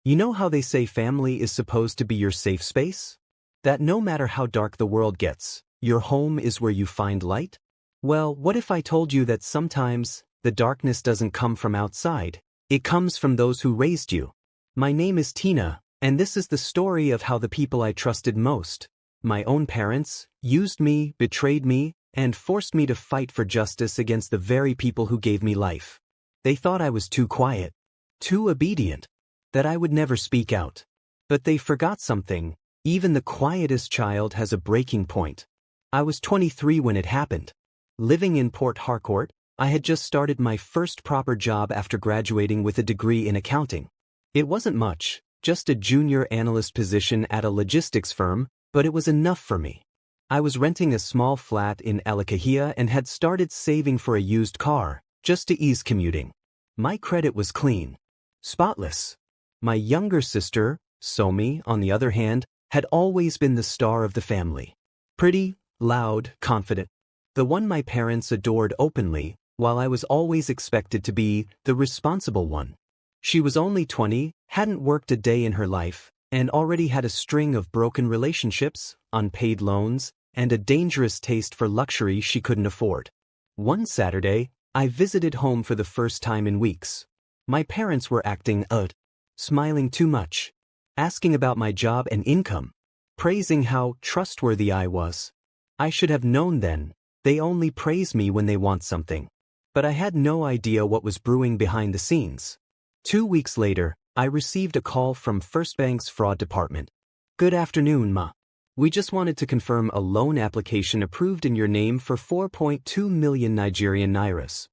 You know how they say family is supposed to be your safe space? That no matter how dark the world gets, your home is where you find light? Well, what if I told you that sometimes the darkness doesn't come from outside, it comes from those who raised you? My name is Tina, and this is the story of how the people I trusted most, my own parents, used me, betrayed me, and forced me to fight for justice against the very people who gave me life. They thought I was too quiet, too obedient, that I would never speak out. But they forgot something. Even the quietest child has a breaking point. I was 23 when it happened. Living in Port Harcourt, I had just started my first proper job after graduating with a degree in accounting. It wasn't much, just a junior analyst position at a logistics firm, but it was enough for me. I was renting a small flat in Alakahia and had started saving for a used car, just to ease commuting. My credit was clean, spotless. My younger sister, Somi, on the other hand, had always been the star of the family. Pretty, loud, confident. The one my parents adored openly, while I was always expected to be the responsible one. She was only 20, hadn't worked a day in her life, and already had a string of broken relationships, unpaid loans, and a dangerous taste for luxury she couldn't afford. One Saturday, I visited home for the first time in weeks. My parents were acting odd, smiling too much, asking about my job and income, praising how trustworthy I was. I should have known then. They only praise me when they want something. But I had no idea what was brewing behind the scenes. 2 weeks later, I received a call from First Bank's fraud department. "Good afternoon, Ma. We just wanted to confirm a loan application approved in your name for 4.2 million Nigerian nairas."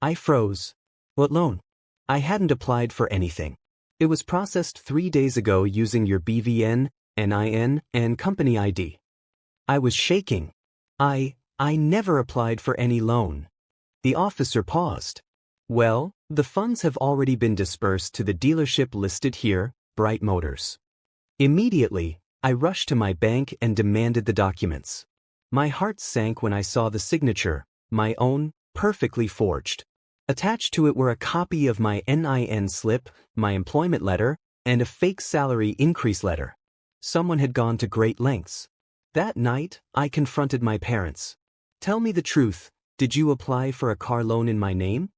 I froze. What loan? I hadn't applied for anything. It was processed 3 days ago using your BVN, NIN, and company ID. I was shaking. I never applied for any loan. The officer paused. "Well, the funds have already been dispersed to the dealership listed here, Bright Motors." Immediately, I rushed to my bank and demanded the documents. My heart sank when I saw the signature, my own, perfectly forged. Attached to it were a copy of my NIN slip, my employment letter, and a fake salary increase letter. Someone had gone to great lengths. That night, I confronted my parents. "Tell me the truth, did you apply for a car loan in my name?"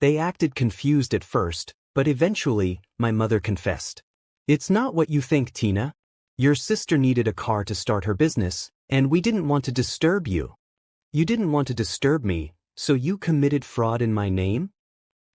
They acted confused at first, but eventually, my mother confessed. "It's not what you think, Tina. Your sister needed a car to start her business, and we didn't want to disturb you. You didn't want to disturb me, so you committed fraud in my name?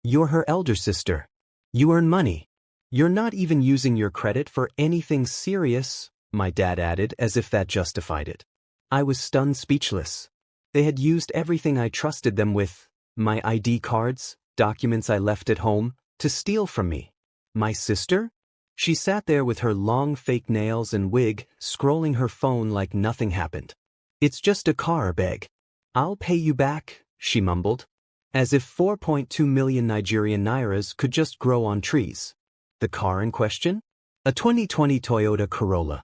You're her elder sister. You earn money. You're not even using your credit for anything serious," my dad added as if that justified it. I was stunned, speechless. They had used everything I trusted them with, my ID cards, documents I left at home, to steal from me. My sister? She sat there with her long fake nails and wig, scrolling her phone like nothing happened. "It's just a car, beg. I'll pay you back," she mumbled. As if 4.2 million Nigerian nairas could just grow on trees. The car in question? A 2020 Toyota Corolla.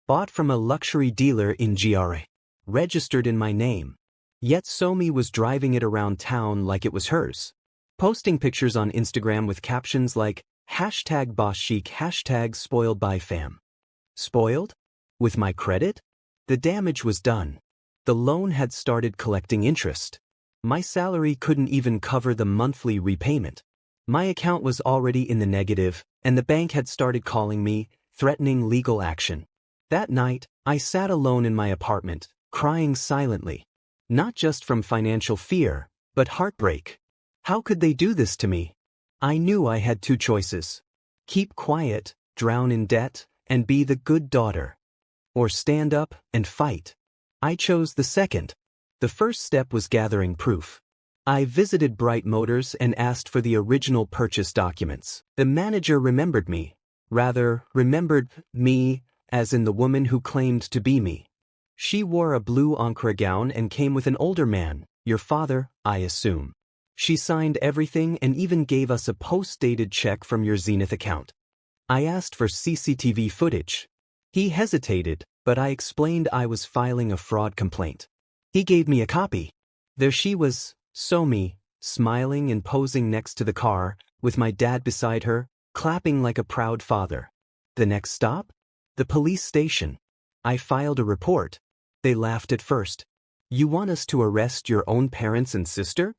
Bought from a luxury dealer in GRA. Registered in my name. Yet Somi was driving it around town like it was hers. Posting pictures on Instagram with captions like, #BossChic, #SpoiledByFam. Spoiled? With my credit? The damage was done. The loan had started collecting interest. My salary couldn't even cover the monthly repayment. My account was already in the negative, and the bank had started calling me, threatening legal action. That night, I sat alone in my apartment, crying silently. Not just from financial fear, but heartbreak. How could they do this to me? I knew I had two choices. Keep quiet, drown in debt, and be the good daughter. Or stand up and fight. I chose the second. The first step was gathering proof. I visited Bright Motors and asked for the original purchase documents. The manager remembered me. Rather, remembered me, as in the woman who claimed to be me. She wore a blue Ankara gown and came with an older man, your father, I assume. She signed everything and even gave us a post-dated check from your Zenith account. I asked for CCTV footage. He hesitated, but I explained I was filing a fraud complaint. He gave me a copy. There she was, Somi, smiling and posing next to the car, with my dad beside her, clapping like a proud father. The next stop? The police station. I filed a report. They laughed at first. You want us to arrest your own parents and sister?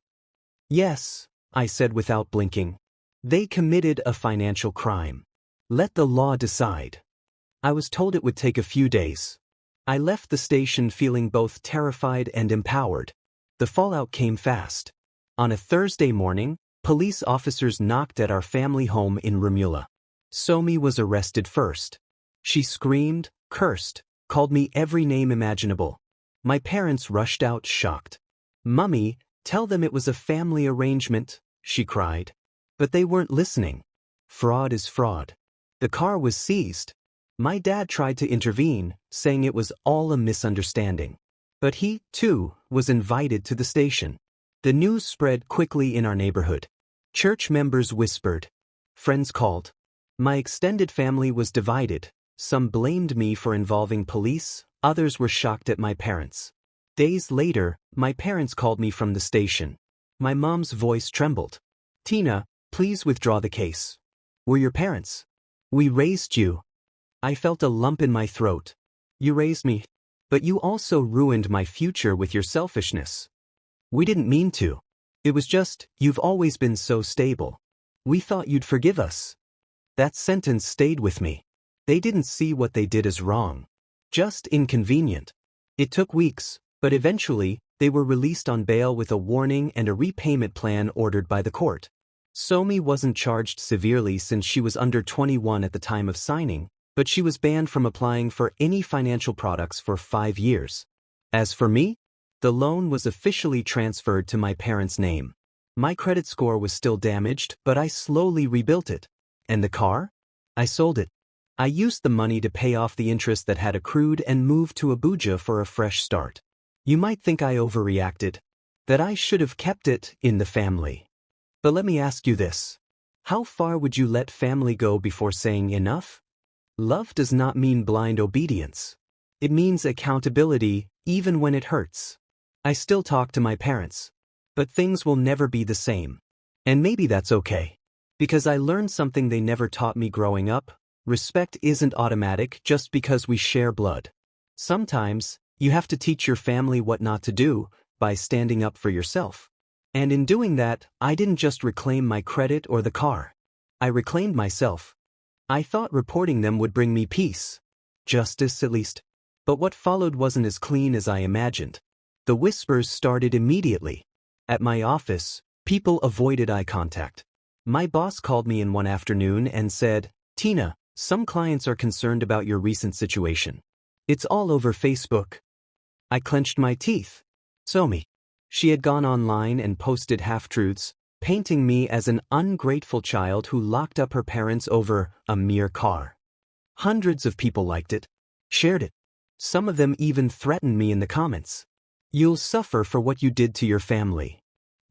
Yes, I said without blinking. They committed a financial crime. Let the law decide. I was told it would take a few days. I left the station feeling both terrified and empowered. The fallout came fast. On a Thursday morning, police officers knocked at our family home in Ramula. Somi was arrested first. She screamed, cursed, called me every name imaginable. My parents rushed out shocked. "Mummy, tell them it was a family arrangement," she cried. But they weren't listening. Fraud is fraud. The car was seized. My dad tried to intervene, saying it was all a misunderstanding. But he, too, was invited to the station. The news spread quickly in our neighborhood. Church members whispered. Friends called. My extended family was divided. Some blamed me for involving police, others were shocked at my parents. Days later, my parents called me from the station. My mom's voice trembled. "Tina, please withdraw the case. We're your parents. We raised you." I felt a lump in my throat. "You raised me, but you also ruined my future with your selfishness." "We didn't mean to. It was just, you've always been so stable. We thought you'd forgive us." That sentence stayed with me. They didn't see what they did as wrong. Just inconvenient. It took weeks, but eventually, they were released on bail with a warning and a repayment plan ordered by the court. Somi wasn't charged severely since she was under 21 at the time of signing, but she was banned from applying for any financial products for 5 years. As for me, the loan was officially transferred to my parents' name. My credit score was still damaged, but I slowly rebuilt it. And the car? I sold it. I used the money to pay off the interest that had accrued and moved to Abuja for a fresh start. You might think I overreacted, that I should have kept it in the family. But let me ask you this. How far would you let family go before saying enough? Love does not mean blind obedience. It means accountability, even when it hurts. I still talk to my parents, but things will never be the same. And maybe that's okay. Because I learned something they never taught me growing up. Respect isn't automatic just because we share blood. Sometimes, you have to teach your family what not to do by standing up for yourself. And in doing that, I didn't just reclaim my credit or the car. I reclaimed myself. I thought reporting them would bring me peace. Justice, at least. But what followed wasn't as clean as I imagined. The whispers started immediately. At my office, people avoided eye contact. My boss called me in one afternoon and said, "Tina, some clients are concerned about your recent situation. It's all over Facebook." I clenched my teeth. Somi. She had gone online and posted half-truths, painting me as an ungrateful child who locked up her parents over a mere car. Hundreds of people liked it, shared it. Some of them even threatened me in the comments. "You'll suffer for what you did to your family."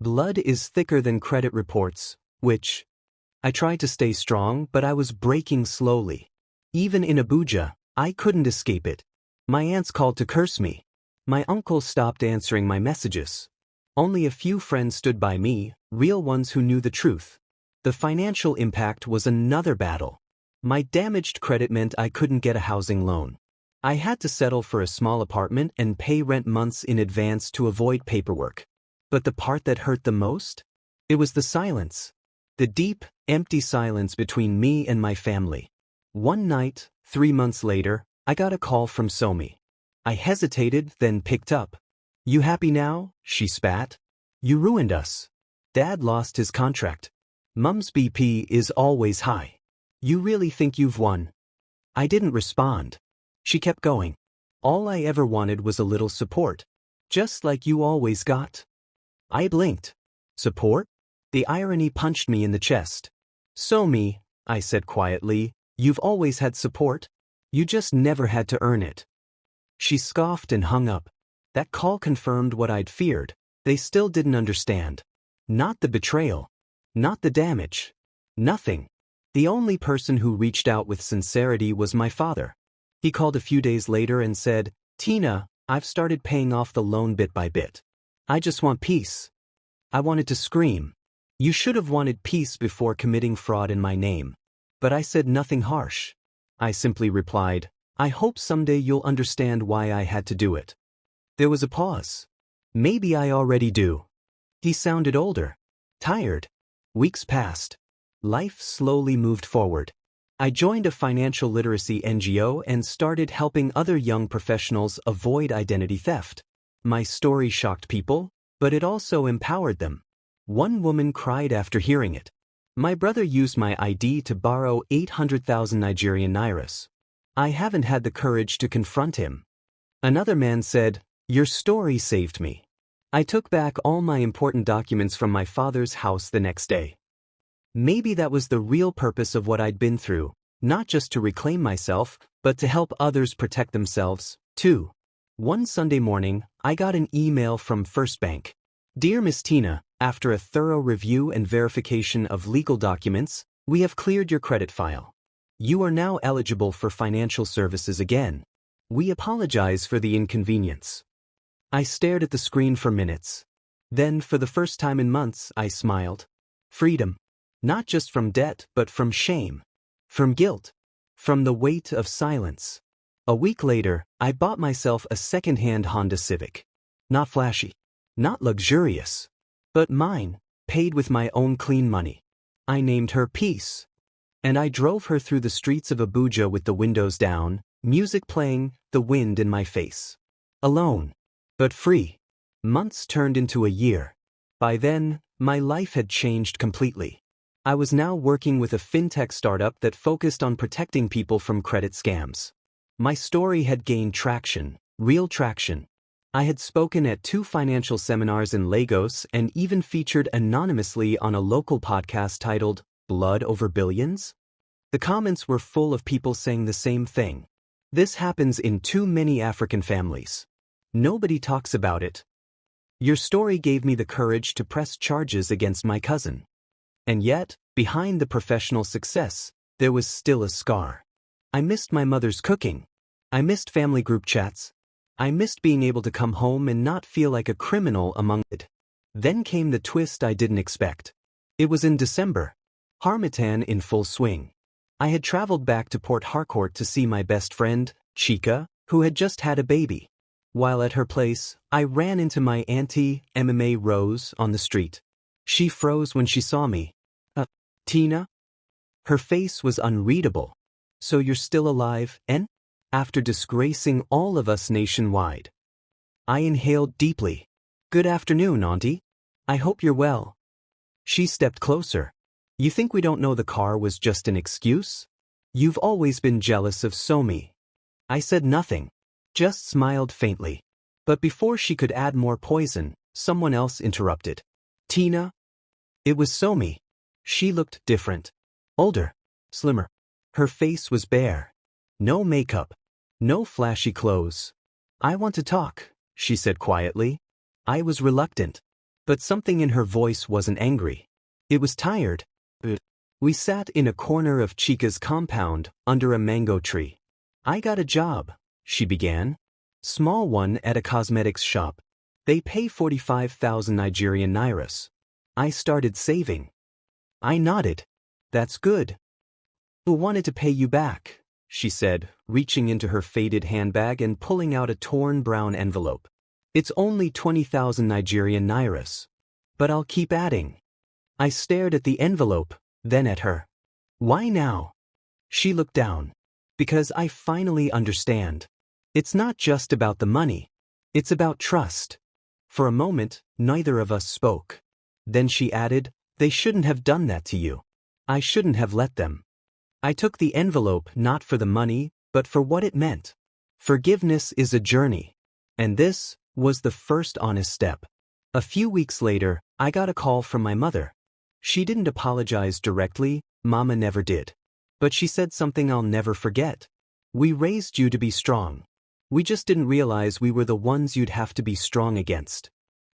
Blood is thicker than credit reports, which... I tried to stay strong, but I was breaking slowly. Even in Abuja, I couldn't escape it. My aunts called to curse me. My uncle stopped answering my messages. Only a few friends stood by me, real ones who knew the truth. The financial impact was another battle. My damaged credit meant I couldn't get a housing loan. I had to settle for a small apartment and pay rent months in advance to avoid paperwork. But the part that hurt the most? It was the silence. The deep, empty silence between me and my family. One night, 3 months later, I got a call from Somi. I hesitated, then picked up. "You happy now?" she spat. "You ruined us. Dad lost his contract. Mum's BP is always high. You really think you've won?" I didn't respond. She kept going. "All I ever wanted was a little support. Just like you always got." I blinked. Support? The irony punched me in the chest. "Somi," I said quietly, "you've always had support. You just never had to earn it." She scoffed and hung up. That call confirmed what I'd feared. They still didn't understand. Not the betrayal. Not the damage. Nothing. The only person who reached out with sincerity was my father. He called a few days later and said, "Tina, I've started paying off the loan bit by bit. I just want peace." I wanted to scream. You should have wanted peace before committing fraud in my name. But I said nothing harsh. I simply replied, I hope someday you'll understand why I had to do it. There was a pause. Maybe I already do. He sounded older. Tired. Weeks passed. Life slowly moved forward. I joined a financial literacy NGO and started helping other young professionals avoid identity theft. My story shocked people, but it also empowered them. One woman cried after hearing it. My brother used my ID to borrow 800,000 Nigerian nairas. I haven't had the courage to confront him. Another man said, your story saved me. I took back all my important documents from my father's house the next day. Maybe that was the real purpose of what I'd been through, not just to reclaim myself, but to help others protect themselves, too. One Sunday morning, I got an email from First Bank. Dear Miss Tina, after a thorough review and verification of legal documents, we have cleared your credit file. You are now eligible for financial services again. We apologize for the inconvenience. I stared at the screen for minutes. Then, for the first time in months, I smiled. Freedom. Not just from debt, but from shame. From guilt. From the weight of silence. A week later, I bought myself a second-hand Honda Civic. Not flashy. Not luxurious. But mine, paid with my own clean money. I named her Peace. And I drove her through the streets of Abuja with the windows down, music playing, the wind in my face. Alone. But free. Months turned into a year. By then, my life had changed completely. I was now working with a fintech startup that focused on protecting people from credit scams. My story had gained traction, real traction. I had spoken at 2 financial seminars in Lagos and even featured anonymously on a local podcast titled Blood Over Billions. The comments were full of people saying the same thing. This happens in too many African families. Nobody talks about it. Your story gave me the courage to press charges against my cousin. And yet, behind the professional success, there was still a scar. I missed my mother's cooking. I missed family group chats. I missed being able to come home and not feel like a criminal among it. Then came the twist I didn't expect. It was in December. Harmattan in full swing. I had traveled back to Port Harcourt to see my best friend, Chika, who had just had a baby. While at her place, I ran into my auntie, MMA Rose, on the street. She froze when she saw me. Tina? Her face was unreadable. So you're still alive, N? After disgracing all of us nationwide. I inhaled deeply. Good afternoon, Auntie. I hope you're well. She stepped closer. You think we don't know the car was just an excuse? You've always been jealous of Somi. I said nothing. Just smiled faintly. But before she could add more poison, someone else interrupted. Tina? It was Somi. She looked different. Older. Slimmer. Her face was bare. No makeup. No flashy clothes. I want to talk, she said quietly. I was reluctant. But something in her voice wasn't angry. It was tired. We sat in a corner of Chika's compound, under a mango tree. I got a job, she began. Small one at a cosmetics shop. They pay 45,000 Nigerian nairas. I started saving. I nodded. That's good. Who wanted to pay you back? She said, reaching into her faded handbag and pulling out a torn brown envelope. It's only 20,000 Nigerian nairas. But I'll keep adding. I stared at the envelope, then at her. Why now? She looked down. Because I finally understand. It's not just about the money. It's about trust. For a moment, neither of us spoke. Then she added, they shouldn't have done that to you. I shouldn't have let them. I took the envelope not for the money, but for what it meant. Forgiveness is a journey. And this was the first honest step. A few weeks later, I got a call from my mother. She didn't apologize directly, Mama never did. But she said something I'll never forget. We raised you to be strong. We just didn't realize we were the ones you'd have to be strong against.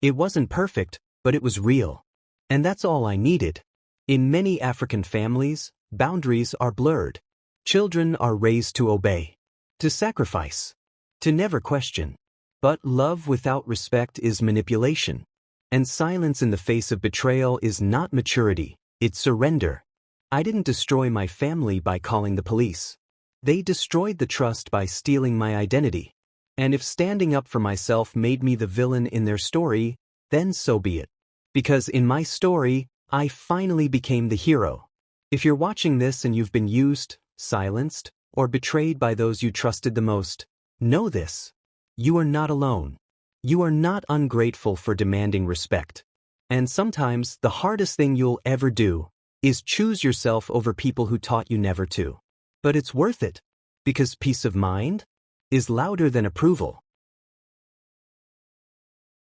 It wasn't perfect, but it was real. And that's all I needed. In many African families, boundaries are blurred. Children are raised to obey, to sacrifice, to never question. But love without respect is manipulation. And silence in the face of betrayal is not maturity, it's surrender. I didn't destroy my family by calling the police. They destroyed the trust by stealing my identity. And if standing up for myself made me the villain in their story, then so be it. Because in my story, I finally became the hero. If you're watching this and you've been used, silenced, or betrayed by those you trusted the most, know this. You are not alone. You are not ungrateful for demanding respect. And sometimes the hardest thing you'll ever do is choose yourself over people who taught you never to. But it's worth it, because peace of mind is louder than approval.